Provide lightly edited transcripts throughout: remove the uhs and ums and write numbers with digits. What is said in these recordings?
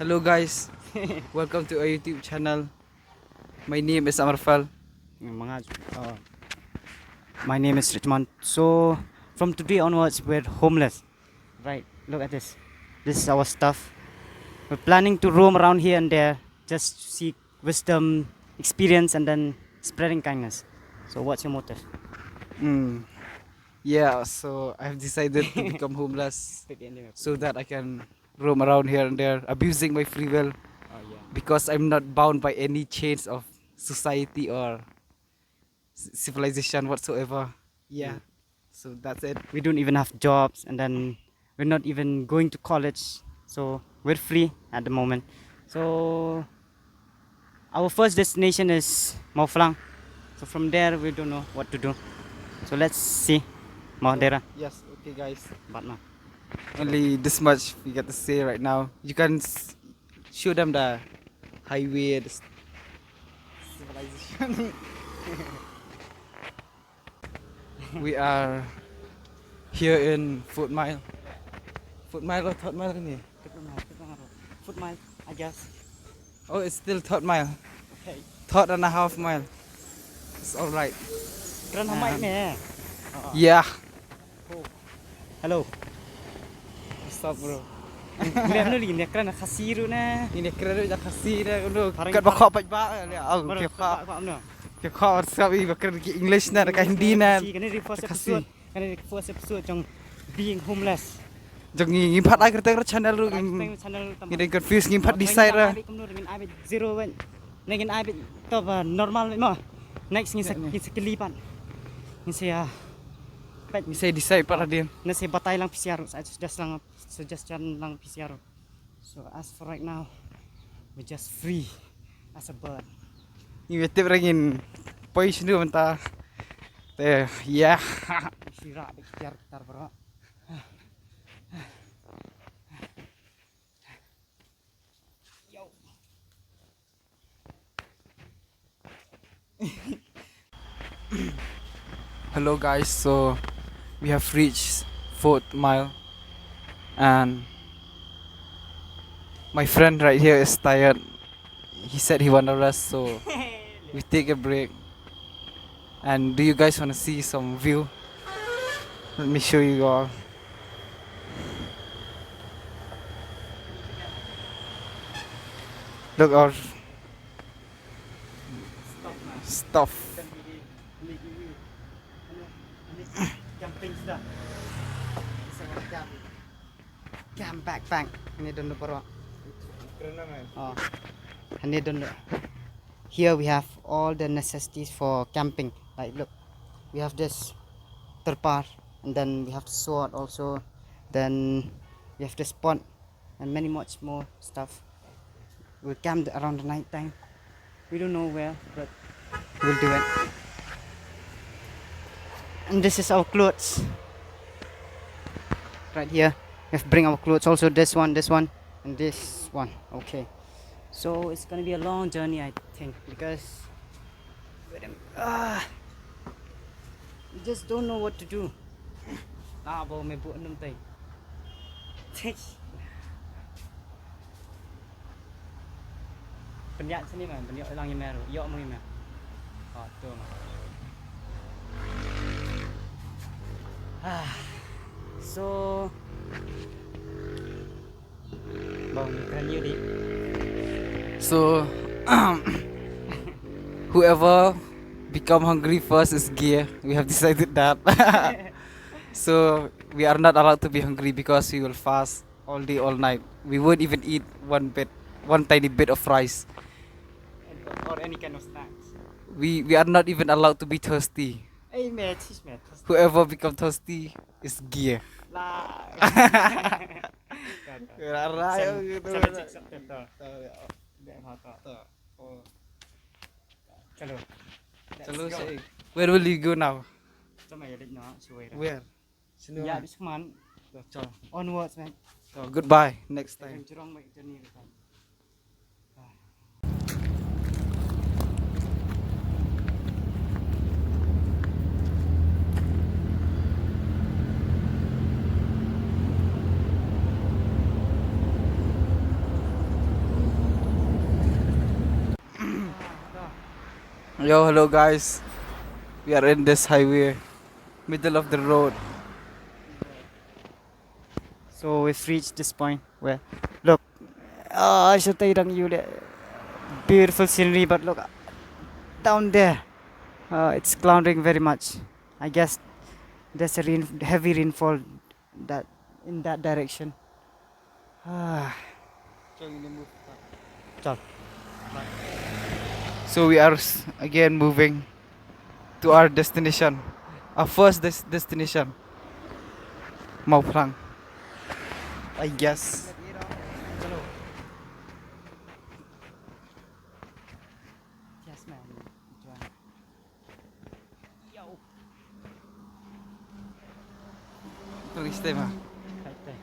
Hello guys, welcome to our YouTube channel. My name is Mawphlang. Uh, my name is Richmond. So from today onwards, we're homeless. Right? Look at this. This is our stuff. We're planning to roam around here and there, just to seek wisdom, experience, and then spreading kindness. So what's your motive? Yeah, so I've decided to become homeless so that I can roam around here and there, abusing my free will Oh yeah. because I'm not bound by any chains of society or civilization whatsoever. Yeah, so that's it. We don't even have jobs, and then we're not even going to college. So we're free at the moment. So our first destination is Mawphlang. So from there, we don't know what to do. So let's see. Madeira. Yes, okay guys. But no. Only this much we get to say right now. You can show them the highway, the civilization. We are here in Foot Mile. Foot Mile or Third Mile ni? Foot mile, I guess. Oh, it's still Third Mile. Okay. Third and a half mile. It's alright. Keren hamai ni. Yeah. Hello. What's up bro? Lihat dulu ni keren Khasi ru na. Ini keren dah Khasi dah udah. Parang- Kat bakal pajak ni. Oh, Baru kekak. kau amno. Kekak WhatsApp ini bakal ke English na, dekat Hindi na. Kan ni first Khasi. episode. Kan ni first episode trong being homeless. Jom ngimpat ai kereta channel ru. Tengok channel Ini confuse ngimpat decide lah. Dengan abit zero wen. Dengan abit to normal mo. Next ngisa kelipan. Ngisa Bisa decide para dia. nasi batay lang PCR. Saya suggestion lang PCR. So as for right now, we're just free as a bird. Ini betul rangin. Pois ni mentah. Yeah. Sira PCR tar bro. Yo. Hello guys, so we have reached 4th mile and my friend right here is tired. He said he wanna rest, so we take a break. And do you guys wanna see some view? Let me show you all. Look our stuff. Camping sudah. Camp backpack. Ini dulu bro. Oh. Ini dulu. Here we have all the necessities for camping. Like look, we have this terpar, and then we have sword also. Then we have this pot, and many much more stuff. We'll camp around the night time. We don't know where, but we'll do it. And this is our clothes. Right here, we have to bring our clothes. Also this one, and this one. Okay. So it's gonna be a long journey, I think, because we just don't know what to do. Ah, bo may buon nung tay. Penyak sini man, penyak lang yung meron. Yok mo yung meron. Oh, ito man. So, So whoever become hungry first is gear. We have decided that. So we are not allowed to be hungry because we will fast all day, all night. We won't even eat one tiny bit of rice. or any kind of snacks. We are not even allowed to be thirsty. Hey, mate. Whoever become thirsty is gear. Lah. Chalo. Chalo say. Where will you go now? Where? Yeah, this man. Onwards, man. So, goodbye. Next time. Yo, hello guys. We are in this highway, middle of the road. So we've reached this point where, look, I should tell you the beautiful scenery, but look down there, it's clouding very much. I guess there's a heavy rainfall that in that direction. Ah, chal. So we are again moving to our destination, our first destination, Mawphlang, I guess. Yes, man. Yo. Tulis tayo ma. Right there.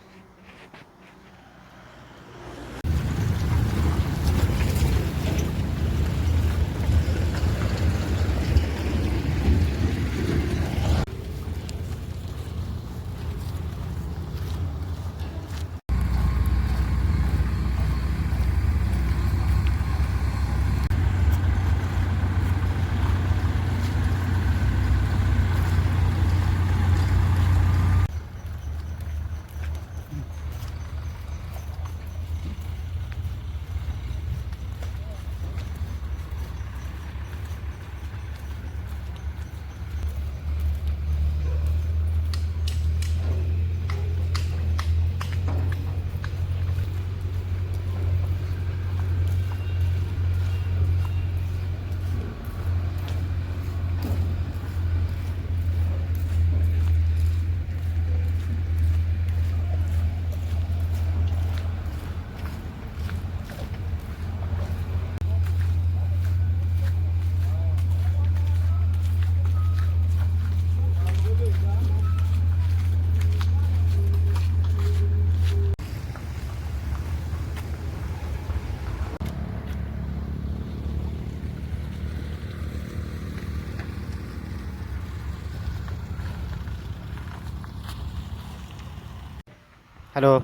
Hello.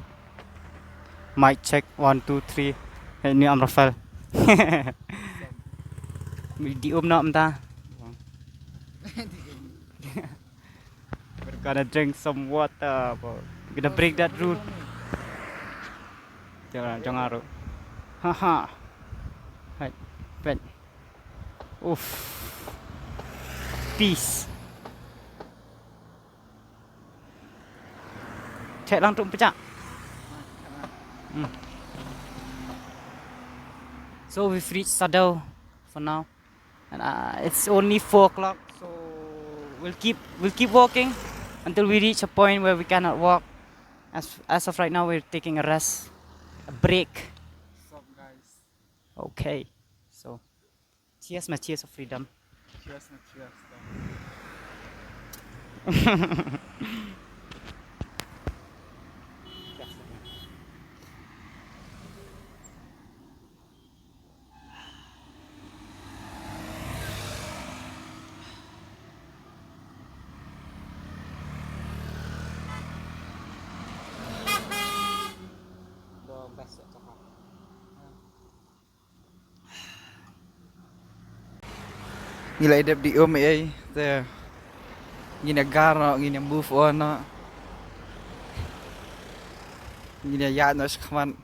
Mic check 1 2 3. Ini Am Rafael. Di nak entah. We're gonna drink some water. Bro. We're gonna break that rule. Jangan aru. Haha. Hai. Bet. Oof. Peace. Cek lang tuk pecah. So we've reached Shaduh for now, and it's only 4 o'clock. So we'll keep walking until we reach a point where we cannot walk. As of right now, we're taking a rest, a break. What's up guys? Okay, so cheers, my cheers of freedom. Cheers na cheers. Gila idap di ay te ginagaro gina move on no gina ya no skman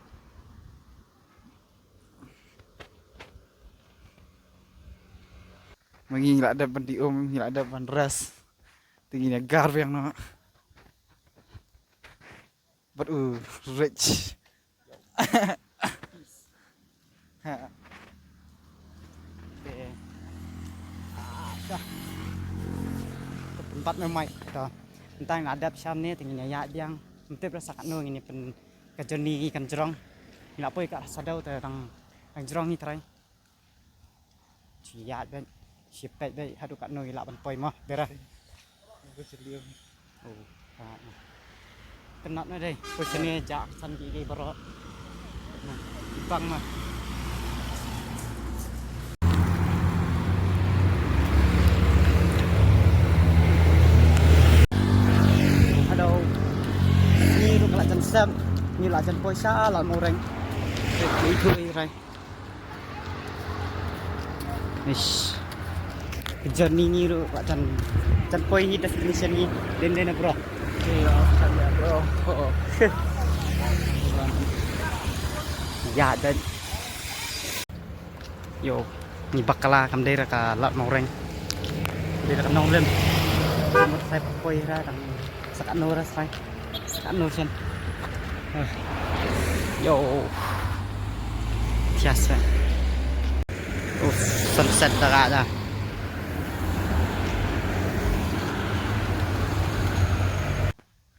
mangin gila ada di gila ada ras te ginagar yang no but rich Tempat memang dah. Entah yang ada siam ni tinggi ya biang. Nanti berasa kat nung ini pen kejoni ikan jerong. Ini apa ikan Shaduh tentang ikan jerong ni terai. Ciat ben, sipet ben, hadu kat nung ilak ban poi mah berah. Oh, kenat na deh. Posisi jak san gigi berot. Bang mah. Sam như là chân poi xa là màu rành để thui rồi. Ish. journey ni ru Pak Chan point ni destination ni den bro. Iya, sana bro. Ya dan yo ni bakala kam daerah ka lat Mawphlang. Daerah ka Nonglen. Semut saya poi ra tang sakat no ra sai. Sakat no chen. Yo. Biasa. Oh, sunset dah.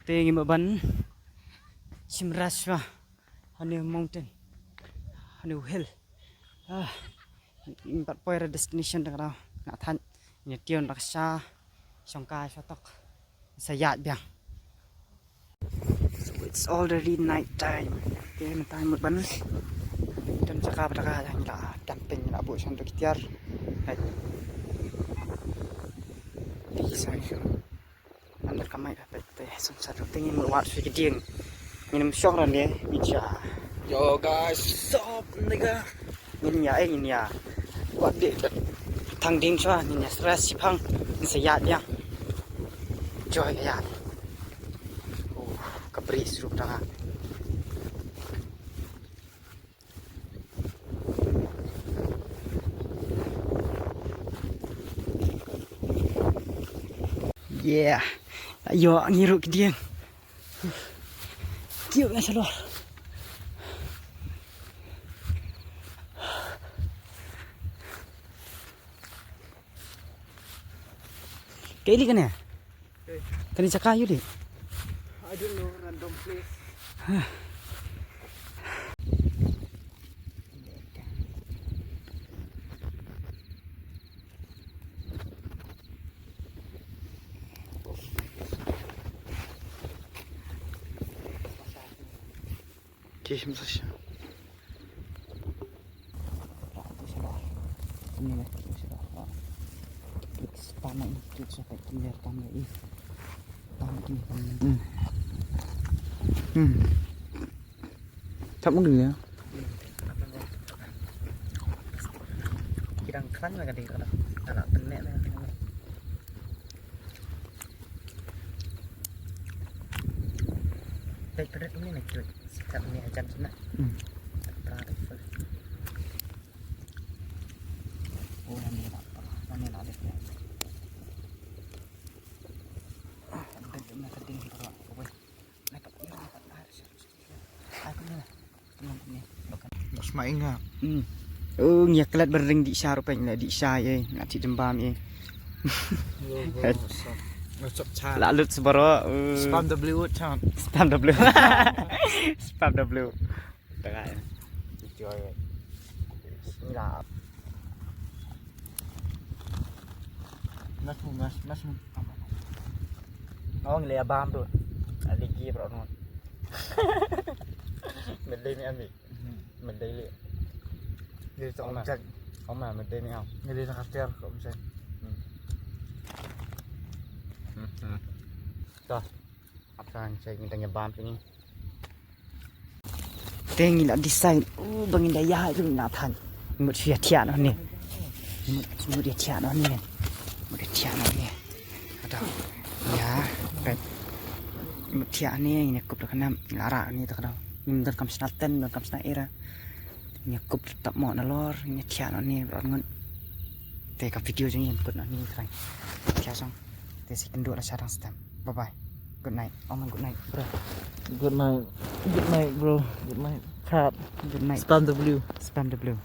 Tinggi maban Simraswa Hanu mountain Hanu hill empat poin destination dah kau nak tan ni tion raksa songkai satok sayat biang. So it's already night time. Okay, time maban dan cakap pada yang lah camping lah buat santuk tiar. Hai. Bisa. Anda kamai dapat sunset tinggi melawat sedikit ding minum syok dan dia bicara. Yo guys, stop nigga. Ini ya buat dia thang ding cua ini stress sipang ini sayat dia joy ya. Keberi suruh dah. Yeah. Ayo ngiruk ke dia. Kiuk nak seluar. Kali kan ya? Kan cakap ayo deh. I don't know, random place. Kişim saçı. Ini lah. Tanah itu sampai kiliar tanah ini. Tanah ini. Tak mungkin ya. Kirang kran lah kadang kadang. Anak tenek lah. Baik berat ini nak cuy. Sikap ni ajan sana. Terakhir first. Oh ini tak apa. Mana nak ada. Ada nak kadang kita buat. Nak apa nak ada. Aku ni lah. Tengok ni. Mas mainga. Oh nyak kelat bering di syar peng di syai nak ci jembam Macam chat. Lalut sebaro Spam W chat. spam W. Spam W. Tengah. Enjoy. Silap. Mas. Oh ngeli abam tu. Lagi bro non. Mình đi mấy anh đi. Mình đi liền. Đi Ông chọn mà. chắc. Ông mà mình đi mấy ông. Người đi ra tiền không xem. Rồi. Mawphlang saya minta nyebam sini. Tengi nak design. Oh bangin daya itu nak tan. Mut sia tia no ni. Mut dia tia no ni. Mut dia tia no ni. Ada. Ya, kan. Mut tia ni ini kup dak nam lara ni tak ada. Ni dar kam snaten, dar kam sna era. Ni kup tak mau nalor, ni tia no ni ron ngun. Te ka video je ni kut no ni kan. Tia song. Te si kenduk lah sarang stem. Bye bye. Good night. Oh man, good night, bro. Good night. Good night bro. Good night. Chat. Good night. Spam W. Spam W.